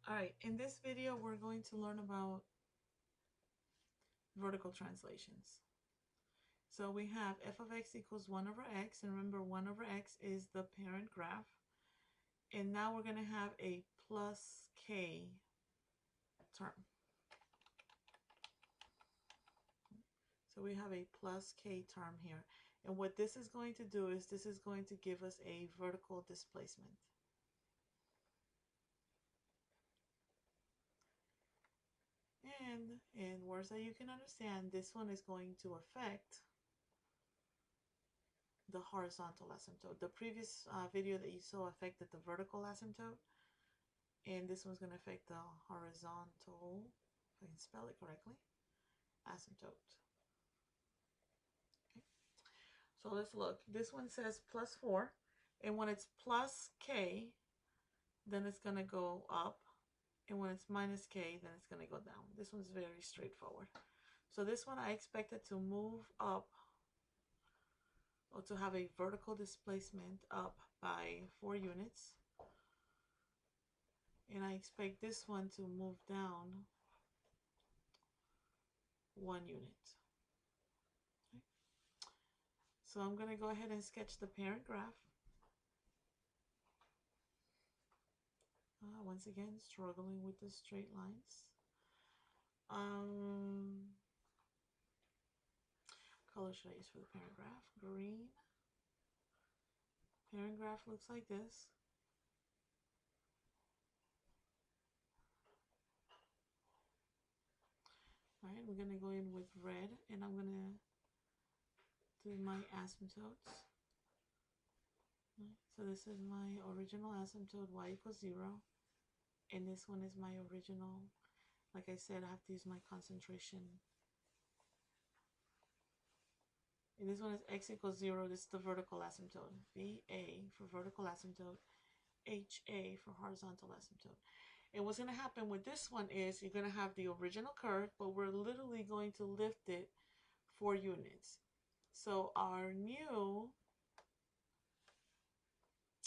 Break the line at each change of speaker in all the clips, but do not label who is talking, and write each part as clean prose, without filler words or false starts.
All right, in this video, we're going to learn about vertical translations. So we have f of x equals 1 over x, and remember 1 over x is the parent graph. And now we're going to have a plus k term. So we have a plus k term here. And what this is going to do is this is going to give us a vertical displacement. And in words that you can understand, this one is going to affect the horizontal asymptote. The previous video that you saw affected the vertical asymptote, and this one's going to affect the horizontal, if I can spell it correctly, asymptote. Okay. So let's look. This one says plus 4, and when it's plus k, then it's going to go up, and when it's minus k, then it's going to go down. This one's very straightforward. So this one I expect it to move up, or to have a vertical displacement up by 4 units. And I expect this one to move down 1 unit. Okay. So I'm going to go ahead and sketch the parent graph. Once again, struggling with the straight lines. Color should I use for the parent graph? Green. Parent graph looks like this. All right, we're going to go in with red, and I'm going to do my asymptotes. Right, so this is my original asymptote, y equals 0. And this one is my original. Like I said, I have to use my concentration. And this one is x equals 0. This is the vertical asymptote. VA for vertical asymptote. HA for horizontal asymptote. And what's going to happen with this one is you're going to have the original curve, but we're literally going to lift it 4 units. So our new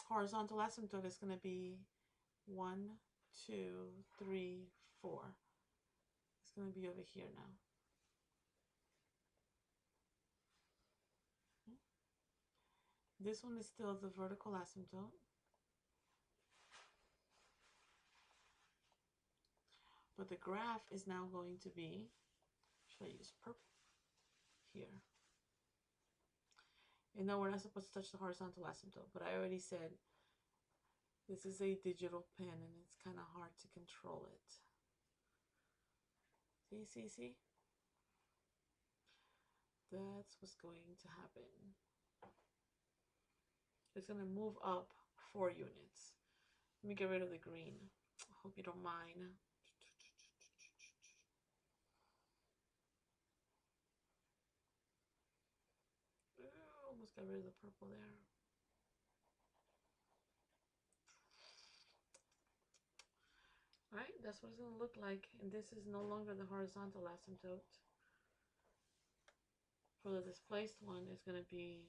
horizontal asymptote is going to be 1, 2, 3, 4. It's going to be over here now. This one is still the vertical asymptote. But the graph is now going to be, should I use purple? Here. And now we're not supposed to touch the horizontal asymptote, but I already said this is a digital pen and it's kind of hard to control it. See? That's what's going to happen. It's going to move up 4 units. Let me get rid of the green. I hope you don't mind. Almost got rid of the purple there. Alright, that's what it's going to look like. And this is no longer the horizontal asymptote. For the displaced one, it's going to be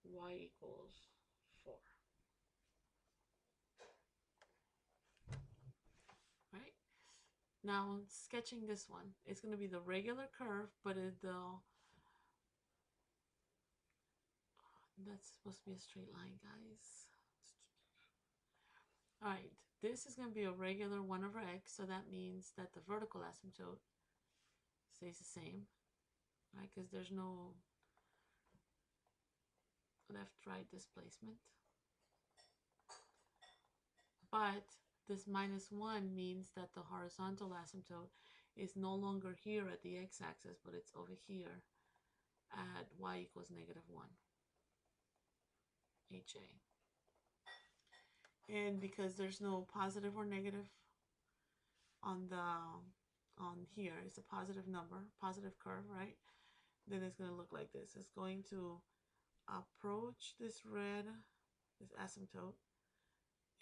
y equals 4. Right? Now, sketching this one, it's going to be the regular curve, but that's supposed to be a straight line, guys. Alright, this is going to be a regular 1 over x, so that means that the vertical asymptote stays the same, right? Because there's no left-right displacement. But this minus 1 means that the horizontal asymptote is no longer here at the x-axis, but it's over here at y equals -1, HA. And because there's no positive or negative on here, it's a positive number, positive curve, right? Then it's going to look like this. It's going to approach this red, this asymptote,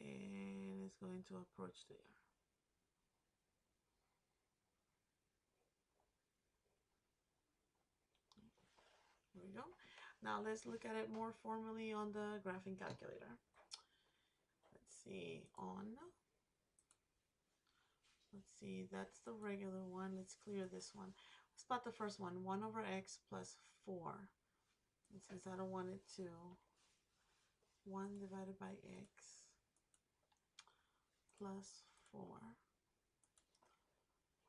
and it's going to approach there. There we go. Now let's look at it more formally on the graphing calculator. Let's see, let's see, that's the regular one. Let's clear this one. Let's spot the first one, 1 over x plus 4. And since I don't want it to, 1 divided by x plus 4.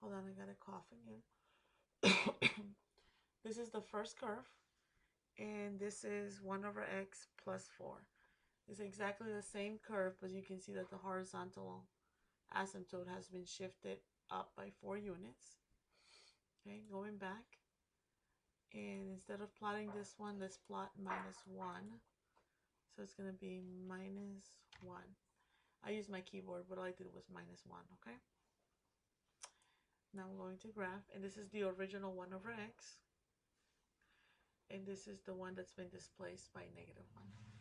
Hold on, I got a cough again. This is the first curve, and this is 1 over x plus 4. It's exactly the same curve, but you can see that the horizontal asymptote has been shifted up by 4 units. Okay, going back. And instead of plotting this one, let's plot minus 1. So it's going to be minus 1. I used my keyboard, but all I did was minus 1, okay? Now I'm going to graph, and this is the original 1 over x. And this is the one that's been displaced by negative 1. Okay.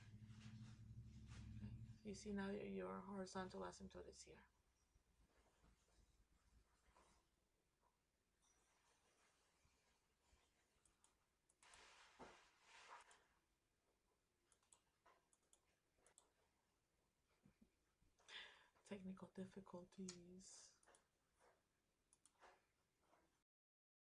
So you see now your horizontal asymptote is here. Technical difficulties.